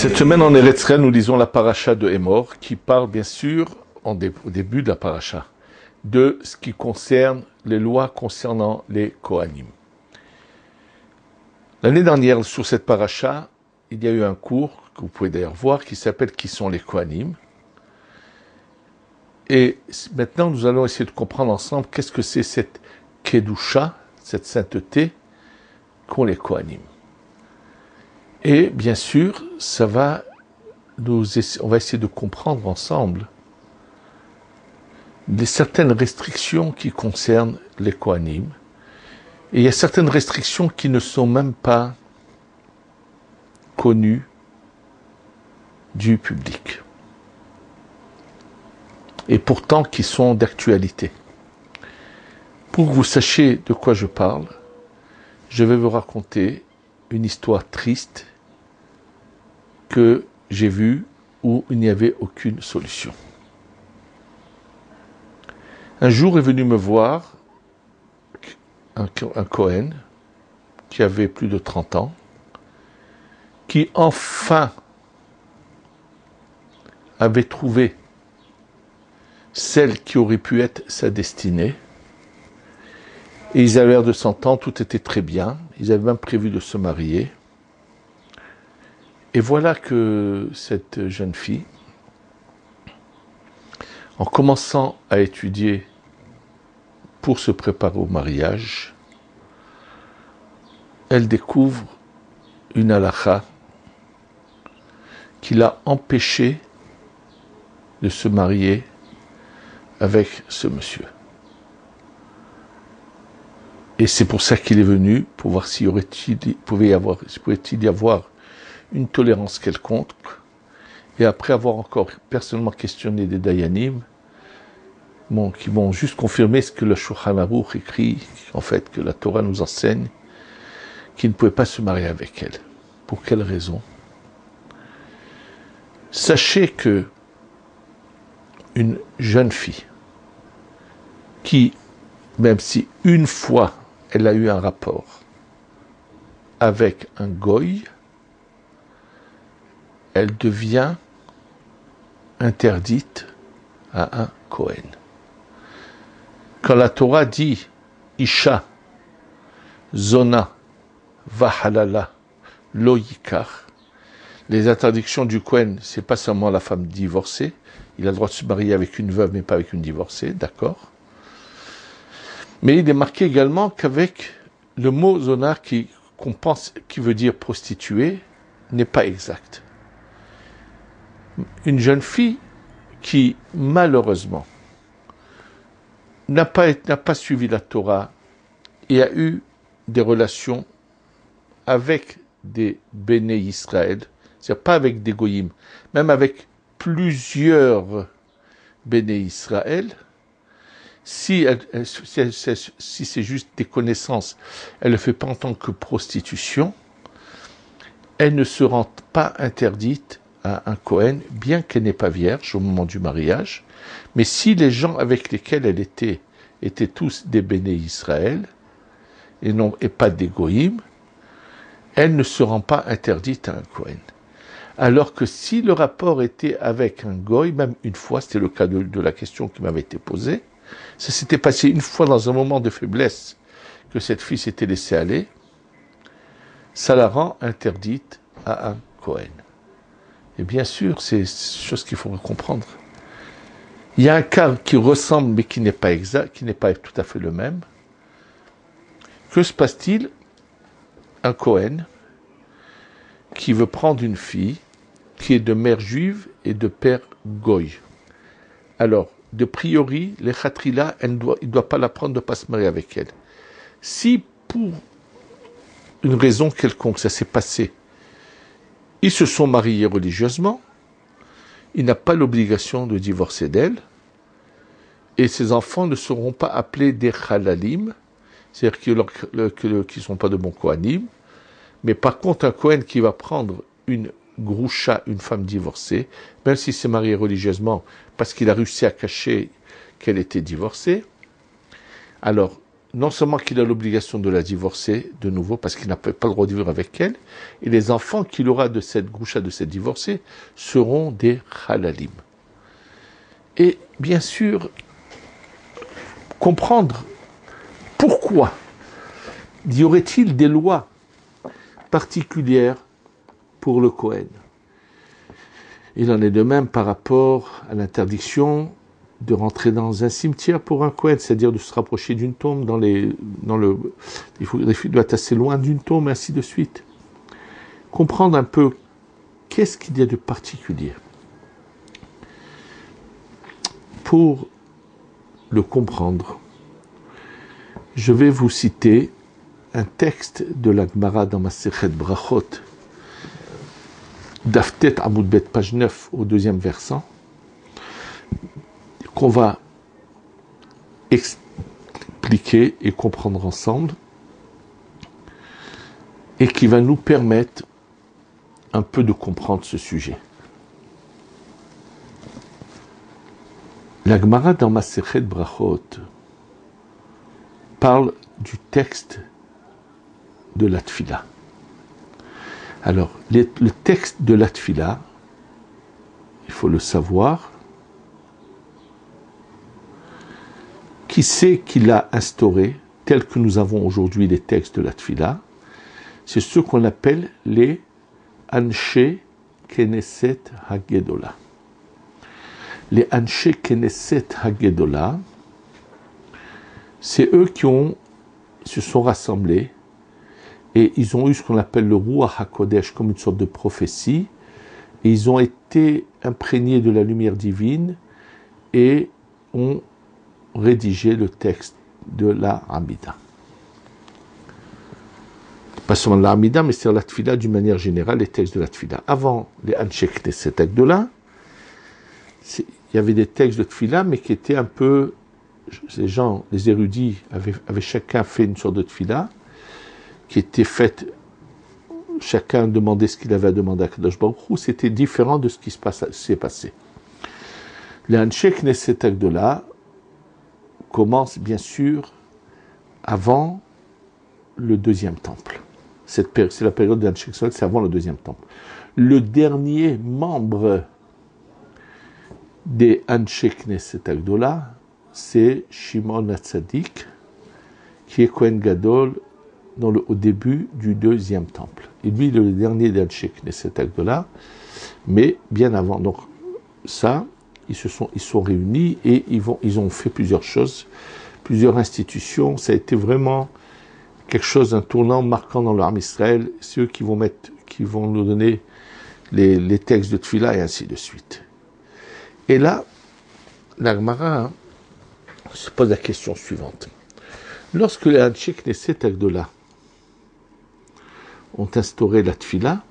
Cette semaine en Eretz Israël, nous lisons la paracha de Emor, qui parle bien sûr, au début de la paracha, de ce qui concerne les lois concernant les Kohanim. L'année dernière, sur cette paracha, il y a eu un cours, que vous pouvez d'ailleurs voir, qui s'appelle « Qui sont les Kohanim ?» Et maintenant, nous allons essayer de comprendre ensemble qu'est-ce que c'est cette Kedusha, cette sainteté qu'ont les Kohanim. Et bien sûr, on va essayer de comprendre ensemble certaines restrictions qui concernent les Kohanim. Et il y a certaines restrictions qui ne sont même pas connues du public. Et pourtant qui sont d'actualité. Pour que vous sachiez de quoi je parle, je vais vous raconter une histoire triste que j'ai vue où il n'y avait aucune solution. Un jour est venu me voir un Kohen qui avait plus de 30 ans, qui enfin avait trouvé celle qui aurait pu être sa destinée. Et ils avaient l'air de s'entendre, tout était très bien. Ils avaient même prévu de se marier. Et voilà que cette jeune fille, en commençant à étudier pour se préparer au mariage, elle découvre une halakha qui l'a empêchée de se marier avec ce monsieur. Et c'est pour ça qu'il est venu, pour voir s'il pouvait y avoir une tolérance quelconque. Et après avoir encore personnellement questionné des Dayanim, qui m'ont juste confirmé ce que le Shulchan Aruch écrit, en fait, que la Torah nous enseigne, qu'il ne pouvait pas se marier avec elle. Pour quelle raison? Sachez que une jeune fille qui, même si une fois elle a eu un rapport avec un goy, elle devient interdite à un Kohen. Quand la Torah dit Isha, Zona, Vahalala, Lo Yikar, les interdictions du Kohen, c'est pas seulement la femme divorcée, il a le droit de se marier avec une veuve mais pas avec une divorcée, d'accord? Mais il est marqué également qu'avec le mot Zona qui veut dire prostituée n'est pas exact. Une jeune fille qui, malheureusement, n'a pas suivi la Torah et a eu des relations avec des Béné Israël, c'est-à-dire pas avec des Goyim, même avec plusieurs Béné Israël, si c'est juste des connaissances, elle ne le fait pas en tant que prostitution, elle ne se rend pas interdite à un Kohen, bien qu'elle n'est pas vierge au moment du mariage, mais si les gens avec lesquels elle étaient tous des Béné Israël, et pas des Goïm, elle ne se rend pas interdite à un Kohen. Alors que si le rapport était avec un Goy, même une fois, c'était le cas de la question qui m'avait été posée, ça s'était passé une fois dans un moment de faiblesse que cette fille s'était laissée aller, ça la rend interdite à un Kohen. Et bien sûr, c'est une chose qu'il faut comprendre. Il y a un cas qui ressemble mais qui n'est pas exact, qui n'est pas tout à fait le même. Que se passe-t-il? Un Kohen qui veut prendre une fille qui est de mère juive et de père goy. Alors, de priori, les khatrila, il ne doit pas la prendre, ne pas se marier avec elle. Si pour une raison quelconque ça s'est passé, ils se sont mariés religieusement, il n'a pas l'obligation de divorcer d'elle, et ses enfants ne seront pas appelés des halalim, c'est-à-dire qu'ils ne sont pas de bons kohanim, mais par contre un kohen qui va prendre une groucha, une femme divorcée, même s'il s'est marié religieusement, parce qu'il a réussi à cacher qu'elle était divorcée, alors non seulement qu'il a l'obligation de la divorcer de nouveau, parce qu'il n'a pas le droit de vivre avec elle, et les enfants qu'il aura de cette groucha, de cette divorcée, seront des halalim. Et bien sûr, comprendre pourquoi y aurait-il des lois particulières pour le Kohen. Il en est de même par rapport à l'interdiction de rentrer dans un cimetière pour un Kohen, c'est-à-dire de se rapprocher d'une tombe il doit être assez loin d'une tombe, ainsi de suite. Comprendre un peu qu'est-ce qu'il y a de particulier. Pour le comprendre, je vais vous citer un texte de la Gemara dans Masechet Brachot, Daftet Amoud Bet, page 9, au 2e versant, qu'on va expliquer et comprendre ensemble, et qui va nous permettre un peu de comprendre ce sujet. La Gemara dans Masechet Brachot parle du texte de la Tfila. Alors, le texte de la Tfila, il faut le savoir. Qui c'est qui l'a instauré, tel que nous avons aujourd'hui les textes de la Tfila? C'est ceux qu'on appelle les Anshe Knesset Hagedola. Les Anshe Knesset Hagedola, c'est eux qui se sont rassemblés et ils ont eu ce qu'on appelle le Ruach HaKodesh comme une sorte de prophétie, et ils ont été imprégnés de la lumière divine et ont rédigé le texte de la Hamida. Pas seulement la Hamida, mais c'est la Tfila d'une manière générale, les textes de la Tfila. Avant les Anshe Knesset Hagedola, il y avait des textes de Tfila, mais qui étaient un peu... les érudits avaient chacun fait une sorte de Tfila, qui était faite, chacun demandait ce qu'il avait à demander à Kadosh Baruch Hu, c'était différent de ce qui s'est passé. Les Anshe Knesset Hagedola commencent bien sûr avant le 2e temple. C'est la période de l'Anshe Knesset, c'est avant le 2e temple. Le dernier membre des Anshe Knesset Hagedola, c'est Shimon HaTzadik, qui est Kohen Gadol au début du 2e temple. Et lui, le dernier des Anshe Knesset Hagedola, mais bien avant. Donc ça, ils sont réunis et ils ont fait plusieurs choses, plusieurs institutions. Ça a été vraiment quelque chose, un tournant marquant dans l'armée Israël. C'est eux qui vont nous donner les textes de Tfila et ainsi de suite. Et là, la Gemara se pose la question suivante. Lorsque les Anshe Knesset Hagedola ont instauré la Tfila,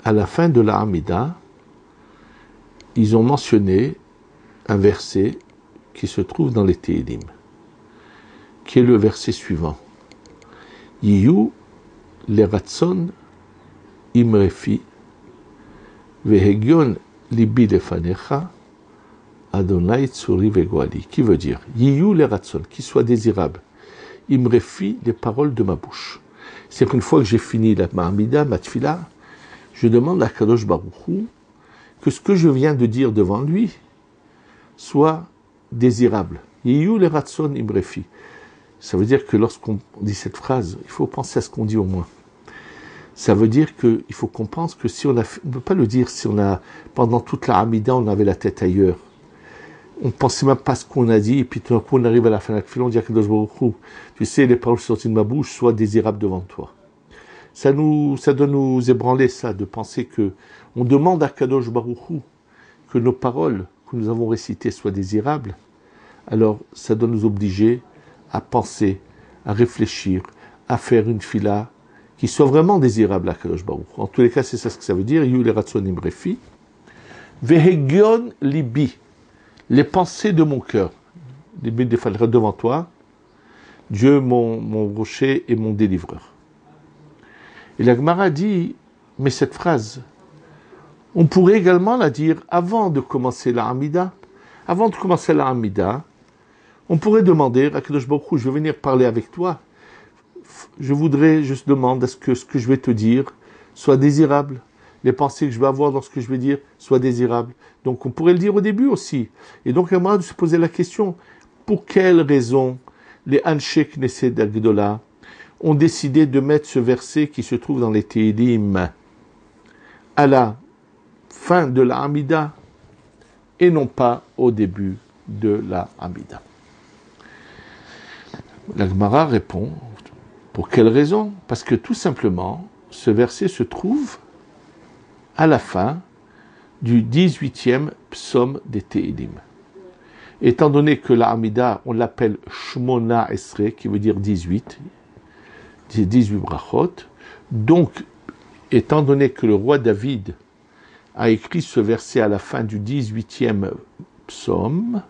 à la fin de la Hamida, ils ont mentionné un verset qui se trouve dans les Tehillim, qui est le verset suivant. Yiyu leratson imrefi vehegion libi lefanecha Adonai tsuri vegoali. Qui veut dire Yiyu leratson, qui soit désirable. Imrefi, les paroles de ma bouche. C'est qu'une fois que j'ai fini la Hamida, ma Tfila, je demande à Kadosh Baruch Hu que ce que je viens de dire devant lui soit désirable. Yiyu leratson imrefi. Ça veut dire que lorsqu'on dit cette phrase, il faut penser à ce qu'on dit au moins. Ça veut dire qu'il faut qu'on pense que si on ne peut pas le dire si pendant toute la Hamida, on avait la tête ailleurs. On ne pensait même pas ce qu'on a dit, et puis tout d'un coup, on arrive à la fin de la Tfila, on dit à Kadosh Baruch Hu, tu sais, les paroles sorties de ma bouche soient désirables devant toi. Ça doit nous ébranler, ça, de penser que on demande à Kadosh Baruch Hu que nos paroles que nous avons récitées soient désirables. Alors, ça doit nous obliger à penser, à réfléchir, à faire une fila qui soit vraiment désirable à Kadosh Baruch Hu. En tous les cas, c'est ça ce que ça veut dire. Yu le ratsonim refi. Vehegion libi. Les pensées de mon cœur. Libi defalera devant toi. Dieu, mon rocher et mon délivreur. Et la Gemara dit, mais cette phrase, on pourrait également la dire avant de commencer la Hamida. Avant de commencer la Hamida, On pourrait demander, Akadosh Baruch Hu, je vais venir parler avec toi. Je demande à ce que je vais te dire soit désirable. Les pensées que je vais avoir dans ce que je vais dire soient désirables. Donc on pourrait le dire au début aussi. Et donc on va se poser la question, pour quelle raison les Anshe Knesset d'Agdola ont décidé de mettre ce verset qui se trouve dans les Tehillim à la fin de la Hamida et non pas au début de la Hamida. La Gemara répond, pour quelle raison? Parce que tout simplement, ce verset se trouve à la fin du 18e psaume des Tehillim. Étant donné que la Hamida, on l'appelle Shmona Esre, qui veut dire 18 brachot, donc, étant donné que le roi David a écrit ce verset à la fin du 18e psaume,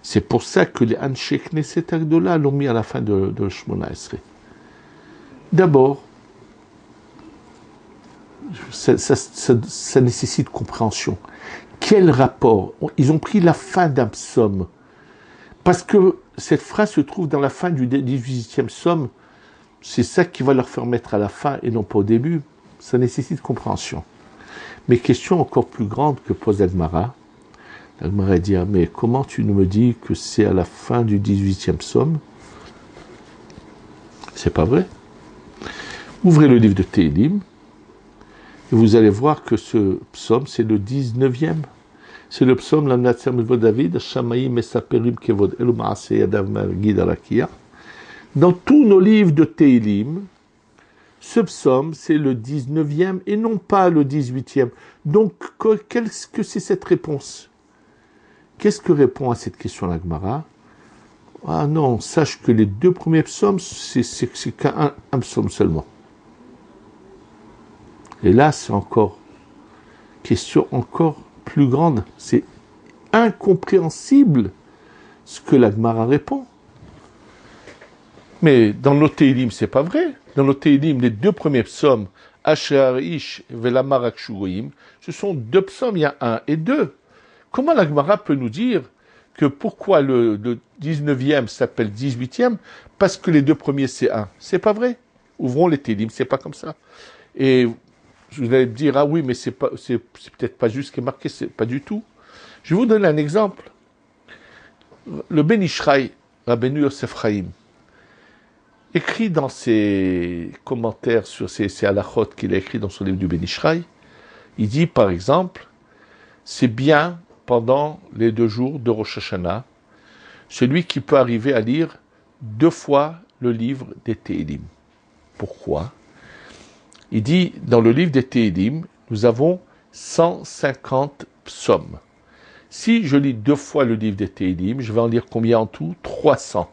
c'est pour ça que les Anshe Knesset Agdola l'ont mis à la fin de Shmona Esre. D'abord, ça nécessite compréhension. Quel rapport? Ils ont pris la fin d'un psaume. Parce que cette phrase se trouve dans la fin du 18e psaume. C'est ça qui va leur faire mettre à la fin et non pas au début. Ça nécessite compréhension. Mais question encore plus grande que pose Agmara. Agmara dit, mais comment tu nous me dis que c'est à la fin du 18e psaume? C'est pas vrai. Ouvrez le livre de Tehillim. Et vous allez voir que ce psaume, c'est le 19e. C'est le psaume, la Natsam de David, Shamaïm Mesaperim Kevod Elu Maase Yadav Mergid Alakia. Dans tous nos livres de Tehillim, ce psaume, c'est le 19e et non pas le 18e. Donc, qu'est-ce que c'est cette réponse? Qu'est-ce que répond à cette question la Gemara? Ah non, sache que les deux premiers psaumes, c'est qu'un psaume seulement. Et là, c'est encore question encore plus grande. C'est incompréhensible ce que la Gemara répond. Mais dans nos Tehillim, c'est pas vrai. Dans nos Tehillim, les deux premiers psaumes, Asher Ish Velamar Akshugoyim, ce sont deux psaumes, il y a 1 et 2. Comment la Gemara peut nous dire que pourquoi le 19e s'appelle 18e? Parce que les deux premiers, c'est 1. C'est pas vrai. Ouvrons les Tehillim, c'est pas comme ça. Et vous allez me dire, ah oui, mais c'est peut-être pas juste ce qui est marqué, c'est pas du tout. Je vais vous donner un exemple. Le Ben Ishraï, Rabbeinu Yosef Chaim, écrit dans ses commentaires sur ces halachot qu'il a écrit dans son livre du Ben Ishraï, il dit par exemple, c'est bien pendant les 2 jours de Rosh Hashanah, celui qui peut arriver à lire 2 fois le livre des Tehillim. Pourquoi? Il dit, dans le livre des Tehillim, nous avons 150 psaumes. Si je lis 2 fois le livre des Tehillim, je vais en lire combien en tout? 300.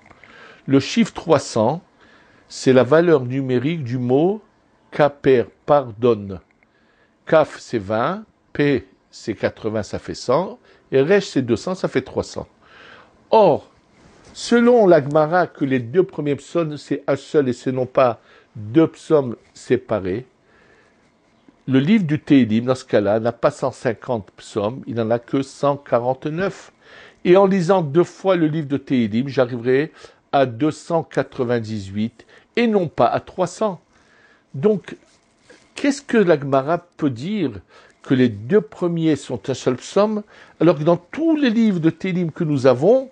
Le chiffre 300, c'est la valeur numérique du mot kaper, pardonne. Kaf, c'est 20, P, c'est 80, ça fait 100, et Resh, c'est 200, ça fait 300. Or, selon la Gemara, que les 2 premiers psaumes, c'est un seul et ce non pas 2 psaumes séparés, le livre du Tehillim, dans ce cas-là, n'a pas 150 psaumes, il n'en a que 149. Et en lisant 2 fois le livre de Tehillim, j'arriverai à 298 et non pas à 300. Donc, qu'est-ce que la Gemara peut dire que les 2 premiers sont un seul psaume, alors que dans tous les livres de Tehillim que nous avons,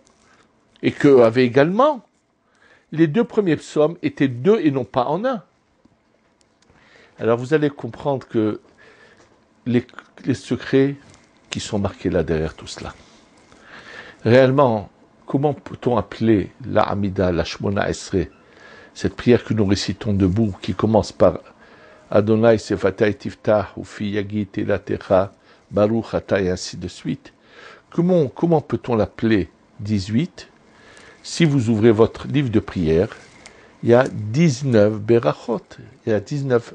et que avait également, les 2 premiers psaumes étaient 2 et non pas en 1. Alors vous allez comprendre que les secrets qui sont marqués là derrière tout cela. Réellement, comment peut-on appeler la Hamida, la Shmona Esre, cette prière que nous récitons debout, qui commence par Adonai Sefatai Tiftah, Ufi Yagi Telatecha, Baruch Ata, et ainsi de suite. Comment peut-on l'appeler 18? Si vous ouvrez votre livre de prière, il y a 19 berachot, il y a 19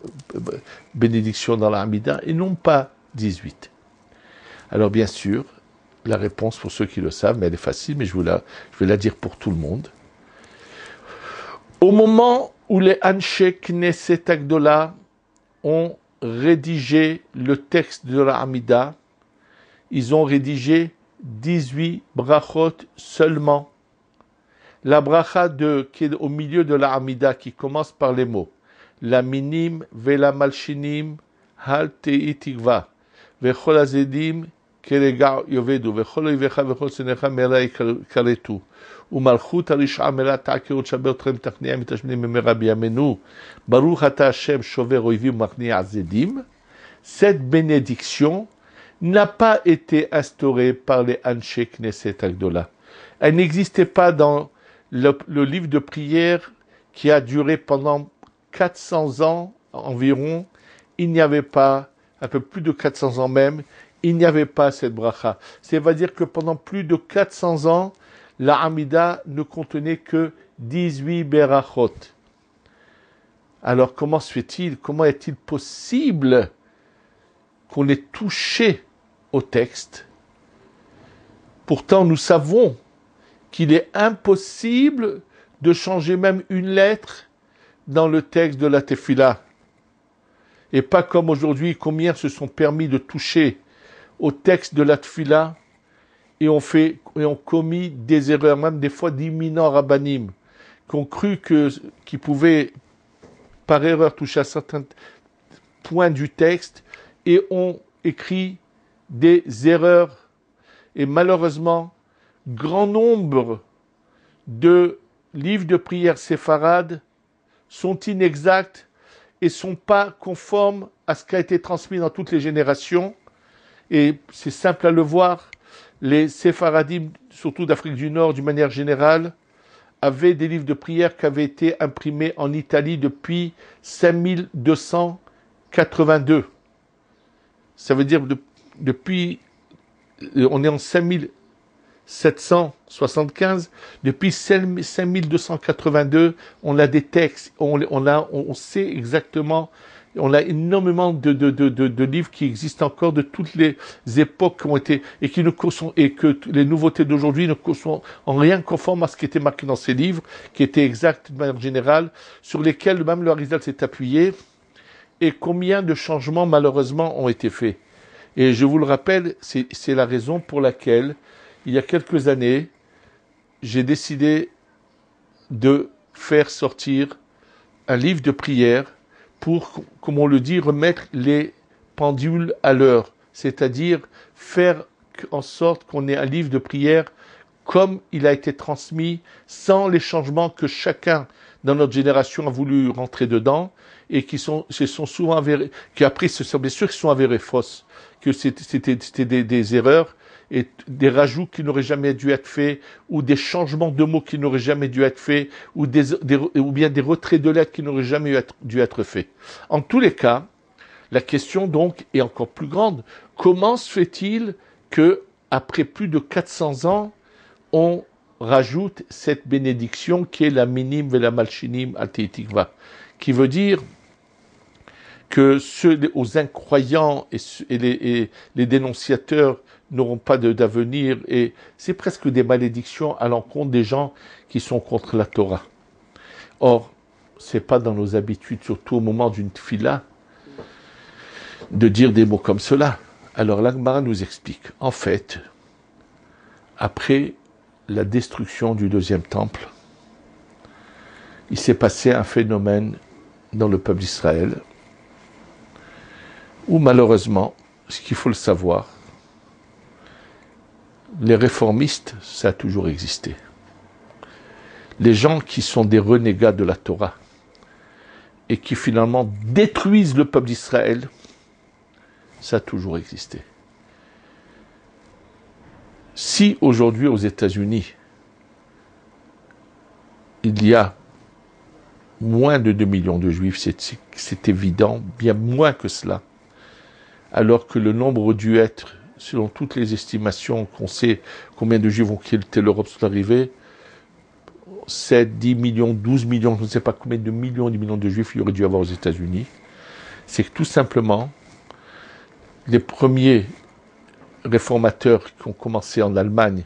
bénédictions dans la Hamida et non pas 18. Alors bien sûr, la réponse pour ceux qui le savent, mais elle est facile, mais je vais la dire pour tout le monde. Au moment où les Anshe Knesset Agdola ont rédigé le texte de la Hamida, ils ont rédigé 18 brachot seulement. La bracha qui est au milieu de la Hamida, qui commence par les mots la minim vela malchinim hal tei tikva vechol azedim kerega yovedu vechol oivecha vechol senecha mera ikaretu umalchut arisha mera ta'kerut shaber trem tachnia mitashminim memera biyamenu baruch ata Hashem shover oivim machnia azedim. Cette bénédiction n'a pas été instaurée par les Anshe Knesset Agdola. Elle n'existait pas dans le livre de prière qui a duré pendant 400 ans environ. Il n'y avait pas, un peu plus de 400 ans même, il n'y avait pas cette bracha. C'est-à-dire que pendant plus de 400 ans, la Hamida ne contenait que 18 berachot. Alors comment se fait-il, comment est-il possible qu'on ait touché au texte? Pourtant, nous savons qu'il est impossible de changer même une lettre dans le texte de la Tefila. Et pas comme aujourd'hui, combien se sont permis de toucher au texte de la Tefila et ont commis des erreurs, même des fois d'imminents rabbanim, qui ont cru qu'ils pouvaient par erreur toucher à certains points du texte et ont écrit des erreurs. Et malheureusement, grand nombre de livres de prière séfarades sont inexacts et sont pas conformes à ce qui a été transmis dans toutes les générations. Et c'est simple à le voir, les séfaradim, surtout d'Afrique du Nord, d'une manière générale, avaient des livres de prière qui avaient été imprimés en Italie depuis 5282. Ça veut dire depuis, on est en 5775, depuis 5282, on a des textes, on sait exactement, on a énormément de livres qui existent encore de toutes les époques qui ont été, et que les nouveautés d'aujourd'hui ne sont en rien conformes à ce qui était marqué dans ces livres, qui étaient exacts de manière générale, sur lesquels même le Harizal s'est appuyé, et combien de changements malheureusement ont été faits. Et je vous le rappelle, c'est la raison pour laquelle, il y a quelques années, j'ai décidé de faire sortir un livre de prière pour, comme on le dit, remettre les pendules à l'heure. C'est-à-dire faire en sorte qu'on ait un livre de prière comme il a été transmis, sans les changements que chacun dans notre génération a voulu rentrer dedans, et qui se sont souvent avérés, qui après se sont bien sûr qui sont avérés fausses, que c'était des erreurs et des rajouts qui n'auraient jamais dû être faits, ou des changements de mots qui n'auraient jamais dû être faits, ou bien des retraits de lettres qui n'auraient jamais dû être faits. En tous les cas, la question donc est encore plus grande. Comment se fait-il que, après plus de 400 ans, on rajoute cette bénédiction qui est la minim ve la malchinim al tikva, qui veut dire que aux incroyants et les dénonciateurs n'auront pas d'avenir, et c'est presque des malédictions à l'encontre des gens qui sont contre la Torah. Or, c'est pas dans nos habitudes, surtout au moment d'une tfila, de dire des mots comme cela. Alors l'Agmara nous explique. En fait, après la destruction du deuxième temple, il s'est passé un phénomène dans le peuple d'Israël où malheureusement, ce qu'il faut le savoir, les réformistes, ça a toujours existé. Les gens qui sont des renégats de la Torah et qui finalement détruisent le peuple d'Israël, ça a toujours existé. Si aujourd'hui aux États-Unis, il y a moins de 2 millions de juifs, c'est évident, bien moins que cela, alors que le nombre dû être, selon toutes les estimations qu'on sait combien de juifs ont quitté l'Europe sont arrivés, 7, 10 millions, 12 millions, je ne sais pas combien de millions de juifs il y aurait dû avoir aux États-Unis, c'est que tout simplement, les premiers réformateurs qui ont commencé en Allemagne,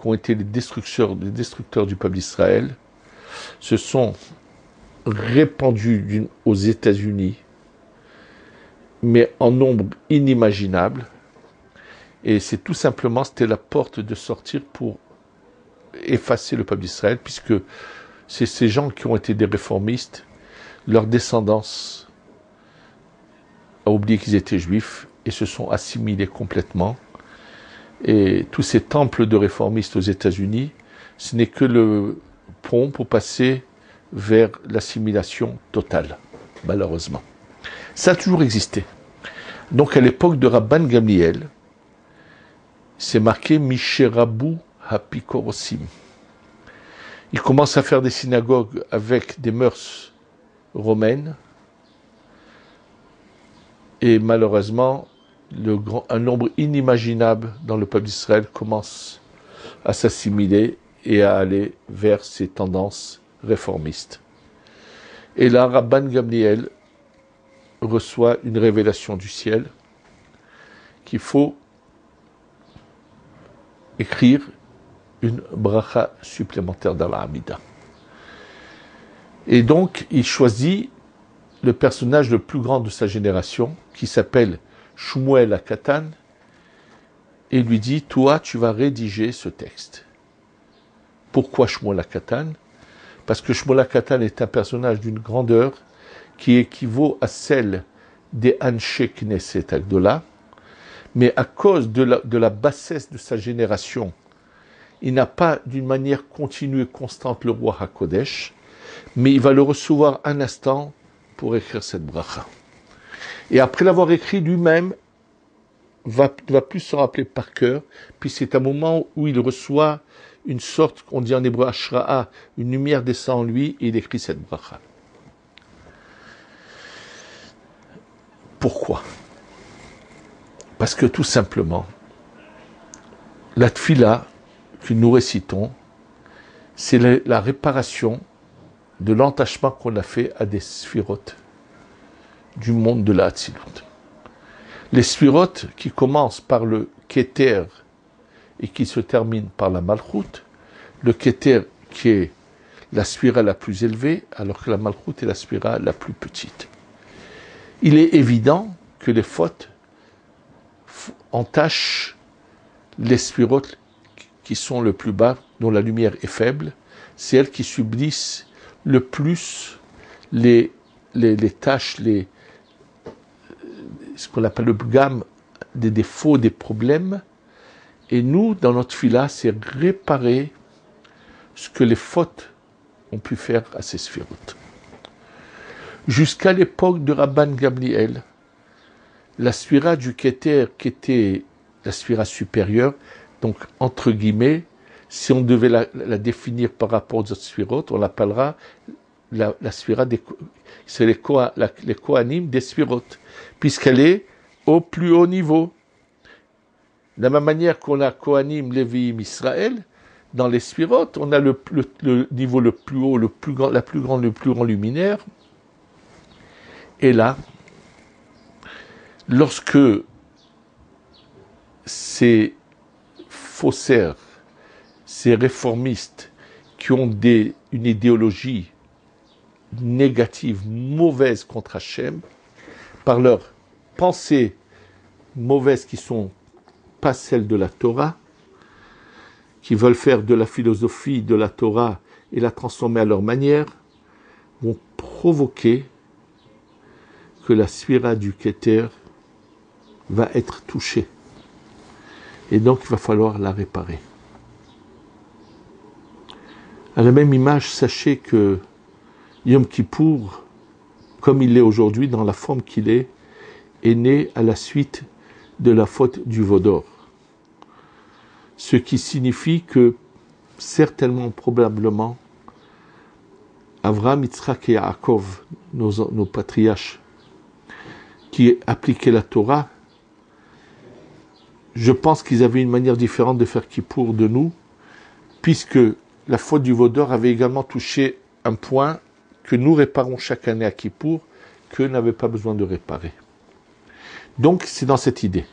qui ont été les destructeurs du peuple d'Israël, se sont répandus aux États-Unis, mais en nombre inimaginable. Et c'est tout simplement, c'était la porte de sortir pour effacer le peuple d'Israël, puisque c'est ces gens qui ont été des réformistes, leur descendance a oublié qu'ils étaient juifs et se sont assimilés complètement. Et tous ces temples de réformistes aux États-Unis, ce n'est que le pont pour passer vers l'assimilation totale, malheureusement. Ça a toujours existé. Donc à l'époque de Rabban Gamliel, c'est marqué Misherabu Hapikorosim. Il commence à faire des synagogues avec des mœurs romaines, et malheureusement, un nombre inimaginable dans le peuple d'Israël commence à s'assimiler et à aller vers ces tendances réformistes. Et là, Rabban Gamliel reçoit une révélation du ciel qu'il faut écrire une bracha supplémentaire dans la Hamida. Et donc, il choisit le personnage le plus grand de sa génération, qui s'appelle Shmuel HaKatan, et lui dit, toi, tu vas rédiger ce texte. Pourquoi Shmuel HaKatan? Parce que Shmuel HaKatan est un personnage d'une grandeur qui équivaut à celle des Anshe Knesset Agdola, mais à cause de la bassesse de sa génération, il n'a pas d'une manière continue et constante le roi HaKodesh, mais il va le recevoir un instant pour écrire cette bracha. Et après l'avoir écrit lui-même, va plus se rappeler par cœur, puis c'est un moment où il reçoit une sorte, on dit en hébreu Ashra'a, une lumière descend en lui et il écrit cette bracha. Pourquoi? Parce que tout simplement, la tfila que nous récitons, c'est la réparation de l'entachement qu'on a fait à des sphirotes du monde de la Hatzilut. Les sphirotes qui commencent par le Keter et qui se terminent par la Malchut, le Keter qui est la sphira la plus élevée, alors que la Malchut est la sphira la plus petite. Il est évident que les fautes entachent les sphirotes qui sont le plus bas, dont la lumière est faible, c'est elles qui subissent le plus les tâches, ce qu'on appelle le gamme des défauts, des problèmes. Et nous, dans notre fila, c'est réparer ce que les fautes ont pu faire à ces sphirotes. Jusqu'à l'époque de Rabban Gamliel, la sphira du Keter, qui était la sphira supérieure, donc entre guillemets, si on devait la définir par rapport aux autres sphirotes, on l'appellera la sphira c'est les Kohanim des sphirotes, puisqu'elle est au plus haut niveau. De la même manière qu'on a Kohanim, Léviim, Israël, dans les sphirotes, on a le niveau le plus haut, le plus grand luminaire. Et là, lorsque ces faussaires, ces réformistes qui ont une idéologie négative, mauvaise contre Hachem, par leurs pensées mauvaises qui sont pas celles de la Torah, qui veulent faire de la philosophie de la Torah et la transformer à leur manière, vont provoquer que la sphira du Keter va être touchée. Et donc il va falloir la réparer. À la même image, sachez que Yom Kippour, comme il est aujourd'hui, dans la forme qu'il est né à la suite de la faute du veau d'or. Ce qui signifie que, certainement, probablement, Avraham, Yitzhak et Yaakov, nos patriarches, qui appliquaient la Torah, je pense qu'ils avaient une manière différente de faire Kippour de nous, puisque la faute du veau d'or avait également touché un point que nous réparons chaque année à Kippour, qu'eux n'avaient pas besoin de réparer. Donc, c'est dans cette idée.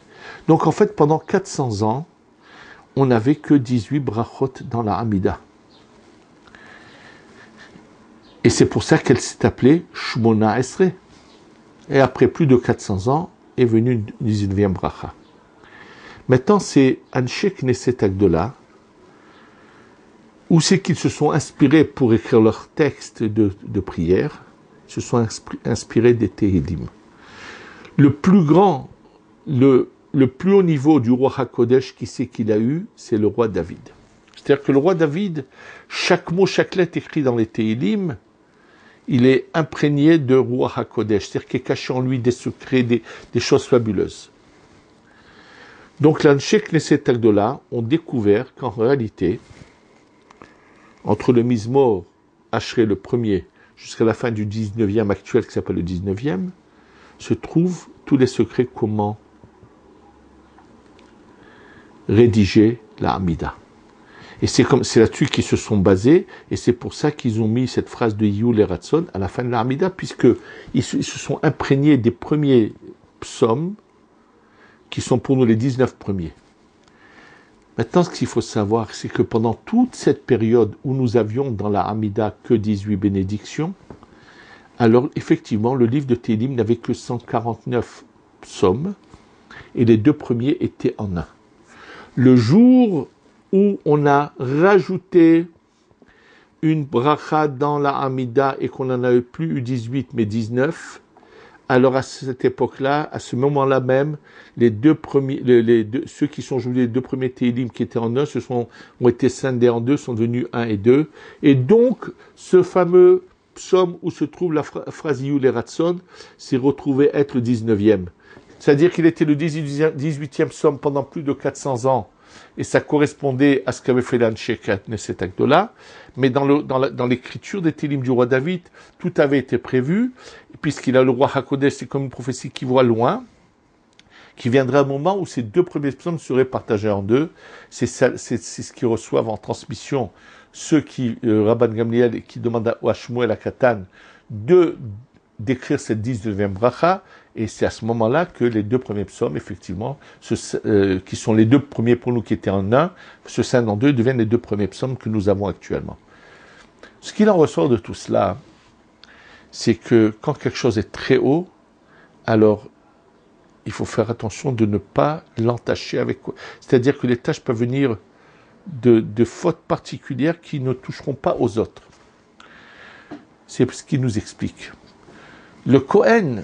Donc, en fait, pendant 400 ans, on n'avait que 18 brachot dans la Hamida. Et c'est pour ça qu'elle s'est appelée Shmona Esre. Et après plus de 400 ans, est venue une 19e bracha. Maintenant, c'est Anshe Knesset Agdola Où c'est qu'ils se sont inspirés pour écrire leurs textes de prière? Ils se sont inspirés des Tehillim. Le plus grand, le plus haut niveau du roi HaKodesh, qui c'est qu'il a eu? C'est le roi David. C'est-à-dire que le roi David, chaque mot, chaque lettre écrit dans les Tehillim, il est imprégné de roi HaKodesh, c'est-à-dire qu'il est caché en lui des secrets, des choses fabuleuses. Donc l'Anshe Knesset Agdola ont découvert qu'en réalité, entre le Mizmor Ashrei le premier jusqu'à la fin du 19e actuel, qui s'appelle le 19e, se trouvent tous les secrets comment rédiger la Hamida. Et c'est là-dessus qu'ils se sont basés, et c'est pour ça qu'ils ont mis cette phrase de Yihul et Ratzon à la fin de la Hamida, puisqu'ils se sont imprégnés des premiers psaumes, qui sont pour nous les 19 premiers. Maintenant, ce qu'il faut savoir, c'est que pendant toute cette période où nous avions dans la Hamida que 18 bénédictions, alors effectivement, le livre de Tehillim n'avait que 149 psaumes, et les deux premiers étaient en un. Le jour où on a rajouté une bracha dans la Hamida et qu'on n'en avait plus eu 18 mais 19, alors à cette époque-là, à ce moment-là même, les deux premiers, ceux qui sont joués les deux premiers Tehillim qui étaient en un, ont été scindés en deux, sont devenus un et deux. Et donc, ce fameux psaume où se trouve la phrase Yihul et Ratzon s'est retrouvé être le 19e. C'est-à-dire qu'il était le 18e psaume pendant plus de 400 ans. Et ça correspondait à ce qu'avait fait l'Anshe Knesset Agdola. Mais dans l'écriture des Tehillim du roi David, tout avait été prévu, puisqu'il a le roi HaKodesh, c'est comme une prophétie qui voit loin, qui viendra un moment où ces deux premiers psaumes seraient partagés en deux. C'est ce qu'ils reçoivent en transmission ceux qui, Rabban Gamliel, qui demandent à Shmuel à Katan d'écrire cette 19e bracha, et c'est à ce moment-là que les deux premiers psaumes, effectivement, qui sont les deux premiers pour nous qui étaient en un, se scindent en deux, deviennent les deux premiers psaumes que nous avons actuellement. Ce qu'il en ressort de tout cela, c'est que quand quelque chose est très haut, alors il faut faire attention de ne pas l'entacher avec quoi. C'est-à-dire que les tâches peuvent venir de fautes particulières qui ne toucheront pas aux autres. C'est ce qu'il nous explique. Le Kohen,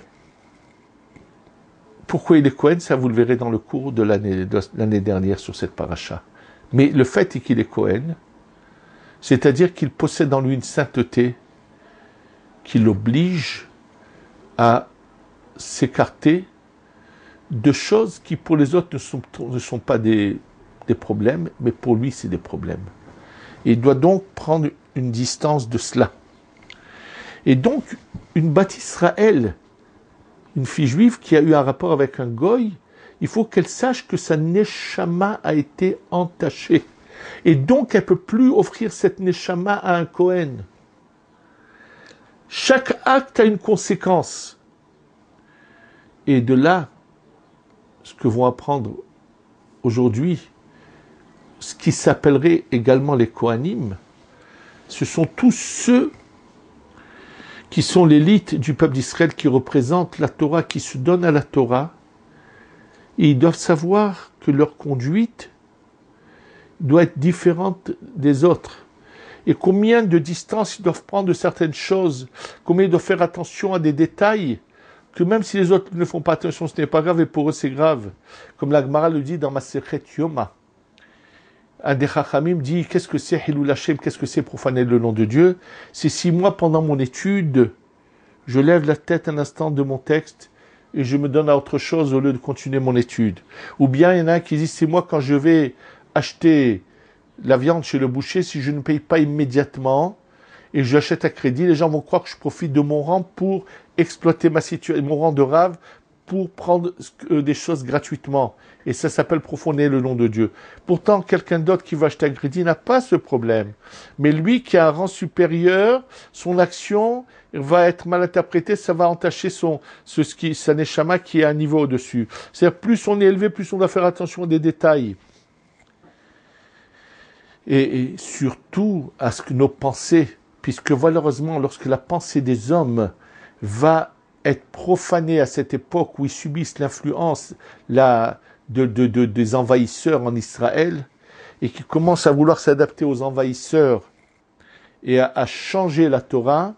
pourquoi il est Kohen, ça vous le verrez dans le cours de l'année dernière sur cette paracha. Mais le fait est qu'il est Kohen, c'est-à-dire qu'il possède en lui une sainteté qui l'oblige à s'écarter de choses qui pour les autres ne sont pas des problèmes, mais pour lui c'est des problèmes. Et il doit donc prendre une distance de cela. Et donc, une Bat Israël, une fille juive qui a eu un rapport avec un goy, il faut qu'elle sache que sa neshama a été entachée. Et donc, elle ne peut plus offrir cette neshama à un Kohen. Chaque acte a une conséquence. Et de là, ce que vont apprendre aujourd'hui, ce qui s'appellerait également les Kohanim, ce sont tous ceux qui sont l'élite du peuple d'Israël, qui représentent la Torah, qui se donnent à la Torah, et ils doivent savoir que leur conduite doit être différente des autres. Et combien de distance ils doivent prendre de certaines choses, combien ils doivent faire attention à des détails, que même si les autres ne font pas attention, ce n'est pas grave, et pour eux c'est grave. Comme la Gemara le dit dans Masechet Yoma. Un des Chachamim dit, qu'est-ce que c'est Hilul Hashem, qu'est-ce que c'est profaner le nom de Dieu? C'est si moi, pendant mon étude, je lève la tête un instant de mon texte et je me donne à autre chose au lieu de continuer mon étude. Ou bien il y en a un qui dit, c'est moi quand je vais acheter la viande chez le boucher, si je ne paye pas immédiatement et j'achète à crédit, les gens vont croire que je profite de mon rang pour exploiter mon rang de rave, pour prendre des choses gratuitement. Et ça s'appelle profaner le nom de Dieu. Pourtant, quelqu'un d'autre qui va acheter un crédit n'a pas ce problème. Mais lui qui a un rang supérieur, son action va être mal interprétée, ça va entacher sa neshama qui est à un niveau au-dessus. C'est-à-dire, plus on est élevé, plus on doit faire attention à des détails. Et surtout à ce que nos pensées, puisque malheureusement, lorsque la pensée des hommes va être profanée à cette époque où ils subissent l'influence des envahisseurs en Israël, et qui commencent à vouloir s'adapter aux envahisseurs et à changer la Torah,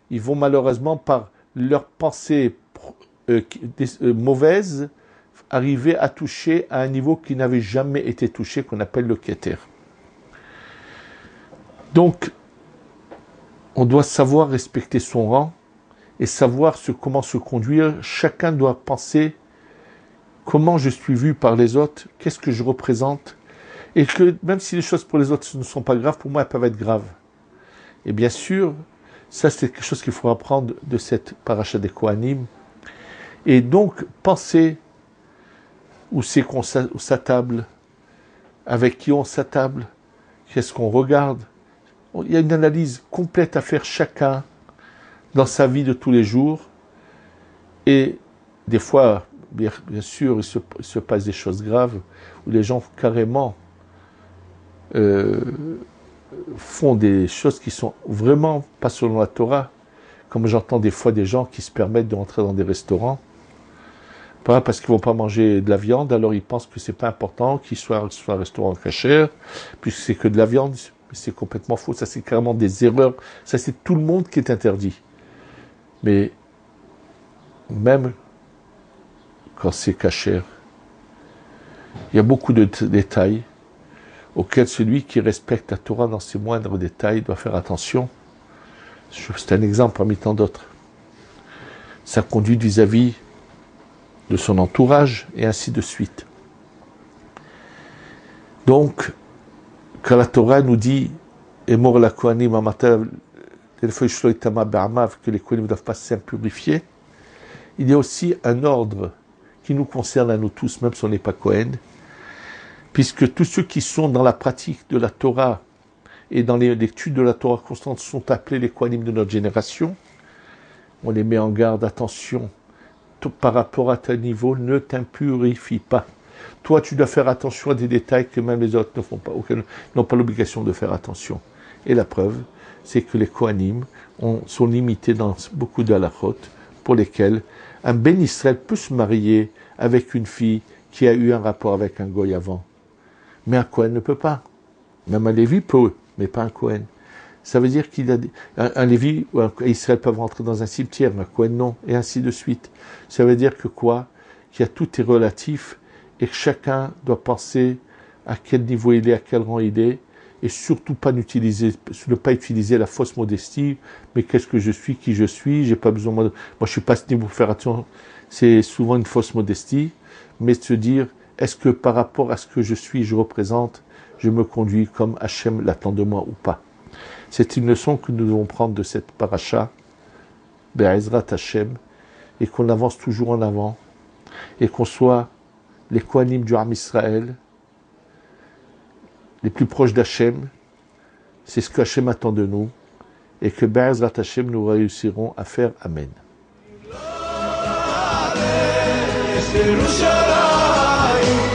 ils vont malheureusement par leurs pensées mauvaises arriver à toucher à un niveau qui n'avait jamais été touché, qu'on appelle le Keter. Donc, on doit savoir respecter son rang et savoir comment se conduire. Chacun doit penser comment je suis vu par les autres, qu'est-ce que je représente, et que même si les choses pour les autres ne sont pas graves, pour moi elles peuvent être graves. Et bien sûr, ça c'est quelque chose qu'il faut apprendre de cette paracha des Kohanim. Et donc, penser où c'est qu'on s'attable, avec qui on s'attable, qu'est-ce qu'on regarde. Il y a une analyse complète à faire chacun dans sa vie de tous les jours. Et des fois, bien sûr, il se passe des choses graves où les gens carrément font des choses qui sont vraiment pas selon la Torah. Comme j'entends des fois des gens qui se permettent de rentrer dans des restaurants, pas parce qu'ils vont pas manger de la viande, alors ils pensent que c'est pas important qu'ils soient un restaurant kasher, puisque c'est que de la viande. C'est complètement faux. Ça, c'est carrément des erreurs. Ça, c'est tout le monde qui est interdit. Mais même quand c'est kasher, il y a beaucoup de détails auxquels celui qui respecte la Torah dans ses moindres détails doit faire attention. C'est un exemple parmi tant d'autres. Sa conduite vis-à-vis de son entourage, et ainsi de suite. Donc, quand la Torah nous dit que les Kohanim ne doivent pas s'impurifier, il y a aussi un ordre qui nous concerne à nous tous, même si on n'est pas Kohen, puisque tous ceux qui sont dans la pratique de la Torah et dans l'étude de la Torah constante sont appelés les Kohanim de notre génération. On les met en garde, attention, par rapport à ton niveau, ne t'impurifie pas. Toi, tu dois faire attention à des détails que même les autres ne font pas, auxquels n'ont pas l'obligation de faire attention. Et la preuve, c'est que les Kohanim sont limités dans beaucoup d'halachot pour lesquels un Ben Israël peut se marier avec une fille qui a eu un rapport avec un goy avant. Mais un Kohen ne peut pas. Même un Lévi peut, mais pas un Kohen. Ça veut dire qu'il a un Lévi ou un Israël peuvent rentrer dans un cimetière, un Kohen non, et ainsi de suite. Ça veut dire que quoi? Qu'il y a tout est relatif et que chacun doit penser à quel niveau il est, à quel rang il est, et surtout ne pas utiliser la fausse modestie. Mais qu'est-ce que je suis, qui je suis? J'ai pas besoin. Moi, je suis pas à ce niveau pour faire attention. C'est souvent une fausse modestie, mais de se dire est-ce que par rapport à ce que je suis, je représente, je me conduis comme Hachem l'attend de moi ou pas? C'est une leçon que nous devons prendre de cette paracha, Be'ezrat Hachem, et qu'on avance toujours en avant, et qu'on soit les Kohanim du Ham Israël, les plus proches d'Hachem. C'est ce que Hachem attend de nous, et que Be'ezrat Hachem nous réussirons à faire. Amen. Yerushalayim